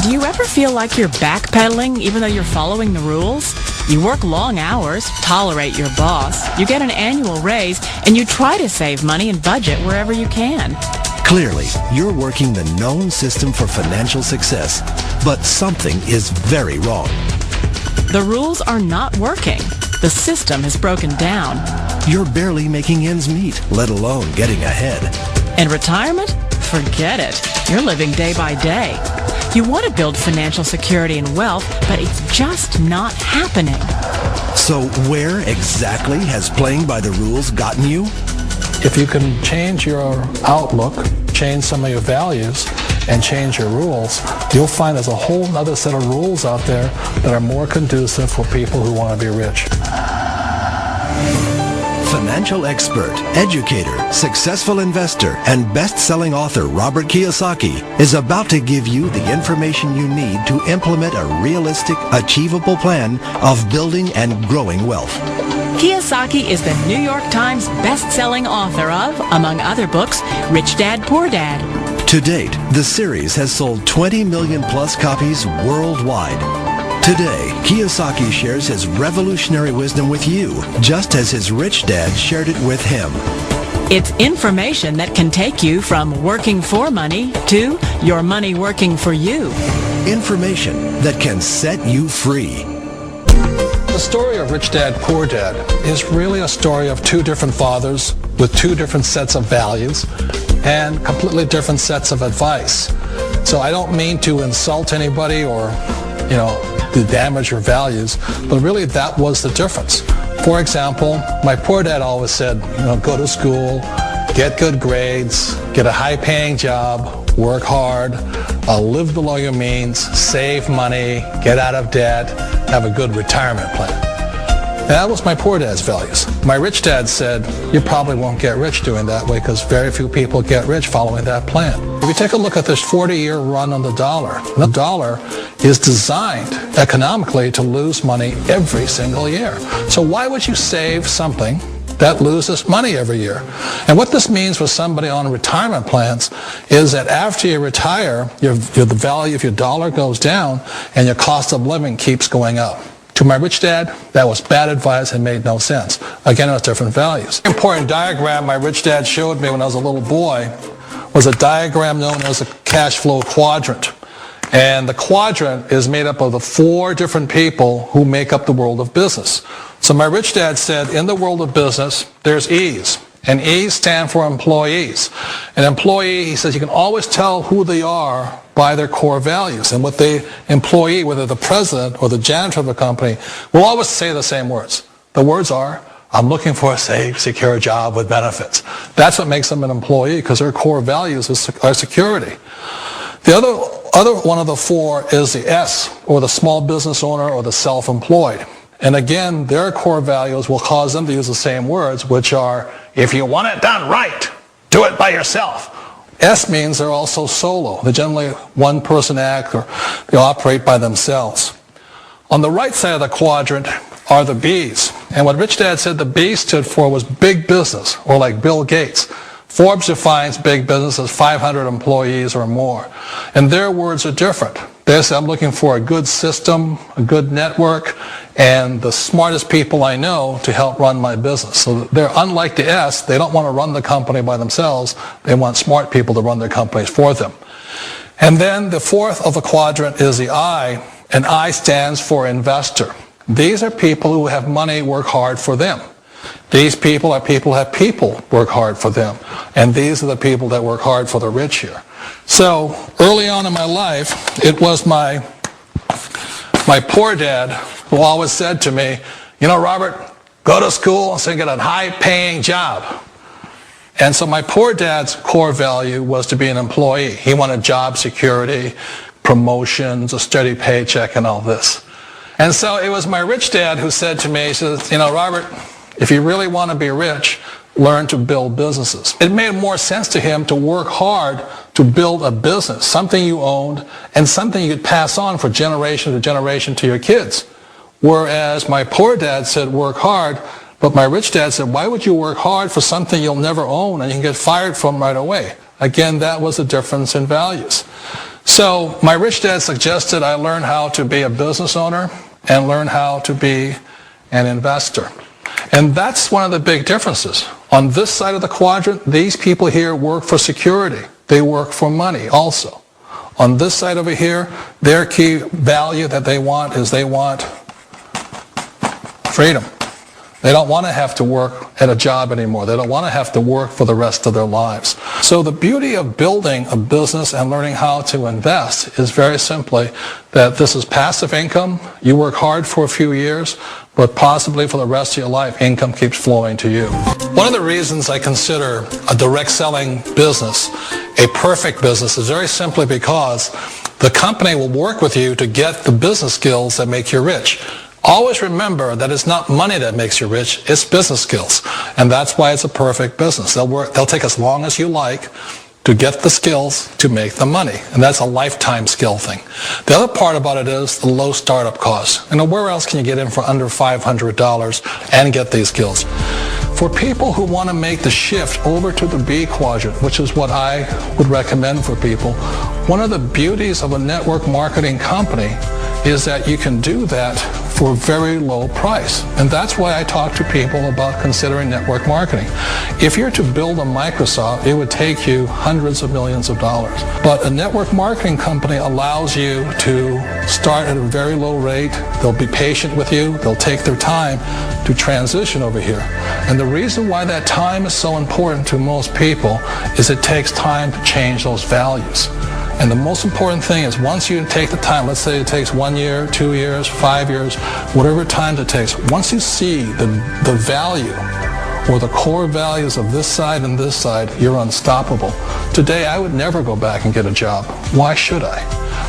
Do you ever feel like you're backpedaling even though you're following the rules? You work long hours, tolerate your boss, you get an annual raise, and you try to save money and budget wherever you can. Clearly, you're working the known system for financial success, but something is very wrong. The rules are not working. The system has broken down. You're barely making ends meet, let alone getting ahead. And retirement? Forget it. You're living day by day. You want to build financial security and wealth, but it's just not happening. So where exactly has playing by the rules gotten you? If you can change your outlook, change some of your values, and change your rules, you'll find there's a whole other set of rules out there that are more conducive for people who want to be rich. Financial expert, educator, successful investor, and best-selling author Robert Kiyosaki is about to give you the information you need to implement a realistic, achievable plan of building and growing wealth. Kiyosaki is the New York Times best-selling author of, among other books, Rich Dad, Poor Dad. To date, the series has sold 20 million plus copies worldwide. Today, Kiyosaki shares his revolutionary wisdom with you, just as his rich dad shared it with him. It's information that can take you from working for money to your money working for you. Information that can set you free. The story of Rich Dad, Poor Dad is really a story of two different fathers with two different sets of values and completely different sets of advice. So I don't mean to insult anybody or, to damage your values, but really that was the difference. For example, my poor dad always said, go to school, get good grades, get a high-paying job, work hard, live below your means, save money, get out of debt, have a good retirement plan. That was my poor dad's values. My rich dad said, you probably won't get rich doing that way because very few people get rich following that plan. If you take a look at this 40-year run on the dollar is designed economically to lose money every single year. So why would you save something that loses money every year? And what this means for somebody on retirement plans is that after you retire, the value of your dollar goes down and your cost of living keeps going up. To my rich dad, that was bad advice and made no sense. Again, it was different values. An important diagram my rich dad showed me when I was a little boy was a diagram known as a cash flow quadrant. And the quadrant is made up of the four different people who make up the world of business. So my rich dad said, in the world of business, there's E's. And E's stand for employees. An employee, he says, you can always tell who they are by their core values. And what the employee, whether the president or the janitor of the company, will always say the same words. The words are, I'm looking for a safe, secure job with benefits. That's what makes them an employee, because their core values are security. The other one of the four is the S, or the small business owner or the self-employed. And again, their core values will cause them to use the same words, which are, if you want it done right, do it by yourself. S means they're also solo. They're generally one-person act, or they operate by themselves. On the right side of the quadrant are the B's. And what Rich Dad said the B stood for was big business, or like Bill Gates. Forbes defines big business as 500 employees or more. And their words are different. They say, I'm looking for a good system, a good network, and the smartest people I know to help run my business. So they're unlike the S. They don't want to run the company by themselves. They want smart people to run their companies for them. And then the fourth of the quadrant is the I, and I stands for investor. These are people who have money work hard for them. These people are people who have people work hard for them. And these are the people that work hard for the rich here. So early on in my life, it was my poor dad who always said to me, Robert, go to school and get a high-paying job. And so my poor dad's core value was to be an employee. He wanted job security, promotions, a steady paycheck, and all this. And so it was my rich dad who said to me, he says, Robert, if you really want to be rich, learn to build businesses. It made more sense to him to work hard to build a business, something you owned, and something you could pass on for generation to generation to your kids. Whereas my poor dad said work hard, but my rich dad said, why would you work hard for something you'll never own and you can get fired from right away? Again, that was the difference in values. So my rich dad suggested I learn how to be a business owner and learn how to be an investor. And that's one of the big differences. On this side of the quadrant, these people here work for security. They work for money also. On this side over here, their key value that they want is they want freedom. They don't want to have to work at a job anymore. They don't want to have to work for the rest of their lives. So the beauty of building a business and learning how to invest is very simply that this is passive income. You work hard for a few years, but possibly for the rest of your life, income keeps flowing to you. One of the reasons I consider a direct selling business a perfect business is very simply because the company will work with you to get the business skills that make you rich. Always remember that it's not money that makes you rich, it's business skills. And that's why it's a perfect business. They'll take as long as you like to get the skills to make the money. And that's a lifetime skill thing. The other part about it is the low startup cost. And where else can you get in for under $500 and get these skills? For people who want to make the shift over to the B quadrant, which is what I would recommend for people, one of the beauties of a network marketing company is that you can do that for a very low price. And that's why I talk to people about considering network marketing. If you're to build a Microsoft, it would take you hundreds of millions of dollars. But a network marketing company allows you to start at a very low rate. They'll be patient with you. They'll take their time to transition over here. And the reason why that time is so important to most people is it takes time to change those values. And the most important thing is once you take the time, let's say it takes 1 year, 2 years, 5 years, whatever time it takes, once you see the value or the core values of this side and this side, you're unstoppable. Today, I would never go back and get a job. Why should I?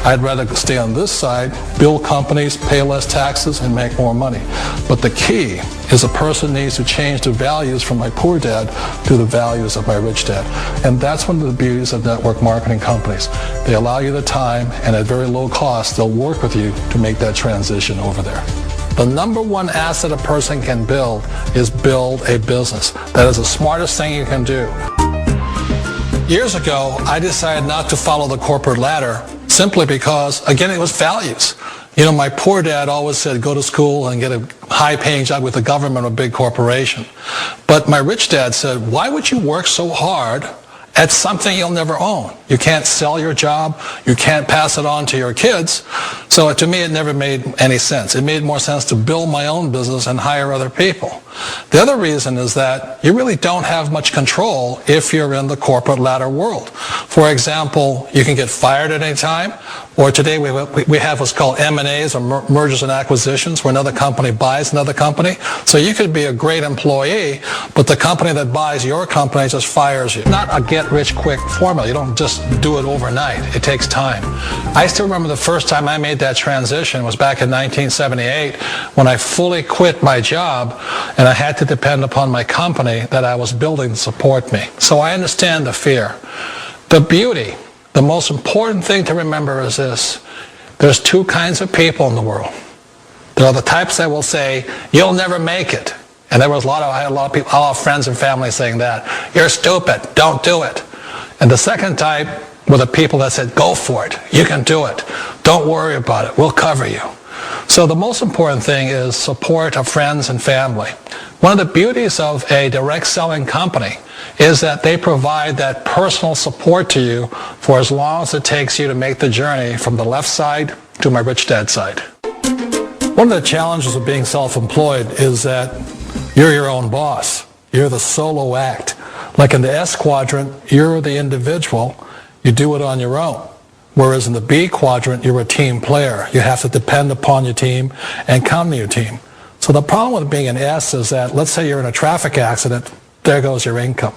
I'd rather stay on this side, build companies, pay less taxes, and make more money. But the key is a person needs to change the values from my poor dad to the values of my rich dad. And that's one of the beauties of network marketing companies. They allow you the time, and at very low cost, they'll work with you to make that transition over there. The number one asset a person can build is build a business. That is the smartest thing you can do. Years ago, I decided not to follow the corporate ladder simply because, again, it was values. You know, my poor dad always said, go to school and get a high-paying job with the government or a big corporation. But my rich dad said, why would you work so hard at something you'll never own? You can't sell your job. You can't pass it on to your kids. So to me, it never made any sense. It made more sense to build my own business and hire other people. The other reason is that you really don't have much control if you're in the corporate ladder world. For example, you can get fired at any time, or today we have what's called M&As, or mergers and acquisitions, where another company buys another company. So you could be a great employee, but the company that buys your company just fires you. Not a get-rich-quick formula. You don't just do it overnight. It takes time. I still remember the first time I made that transition was back in 1978 when I fully quit my job and I had to depend upon my company that I was building to support me. So I understand the fear. The beauty, the most important thing to remember is this. There's two kinds of people in the world. There are the types that will say, you'll never make it. And I had a lot of people, a lot of friends and family saying that. You're stupid. Don't do it. And the second type were the people that said, go for it. You can do it. Don't worry about it. We'll cover you. So the most important thing is support of friends and family. One of the beauties of a direct selling company is that they provide that personal support to you for as long as it takes you to make the journey from the left side to my rich dad side. One of the challenges of being self-employed is that you're your own boss. You're the solo act. Like in the S quadrant, you're the individual. You do it on your own. Whereas in the B quadrant, you're a team player. You have to depend upon your team and count on your team. So the problem with being an S is that, let's say you're in a traffic accident, there goes your income.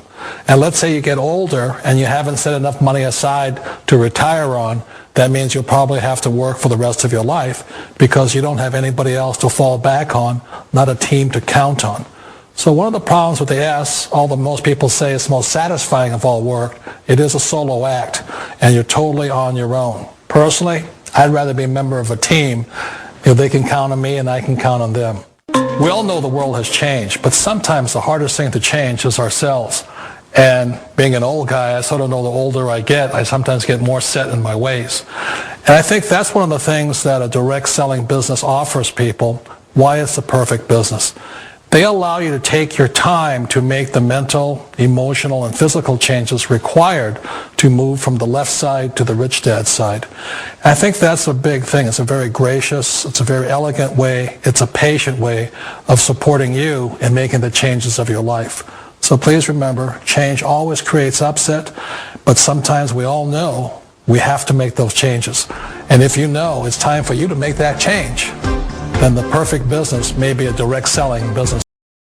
And let's say you get older and you haven't set enough money aside to retire on, that means you'll probably have to work for the rest of your life because you don't have anybody else to fall back on, not a team to count on. So one of the problems with the S, although most people say it's the most satisfying of all work, it is a solo act, and you're totally on your own. Personally, I'd rather be a member of a team if they can count on me and I can count on them. We all know the world has changed, but sometimes the hardest thing to change is ourselves. And being an old guy, I sort of know the older I get, I sometimes get more set in my ways. And I think that's one of the things that a direct selling business offers people, why it's the perfect business. They allow you to take your time to make the mental, emotional, and physical changes required to move from the left side to the rich dad side. And I think that's a big thing. It's a very gracious, it's a very elegant way, it's a patient way of supporting you in making the changes of your life. So please remember, change always creates upset, but sometimes we all know we have to make those changes. And if you know it's time for you to make that change, then the perfect business may be a direct selling business.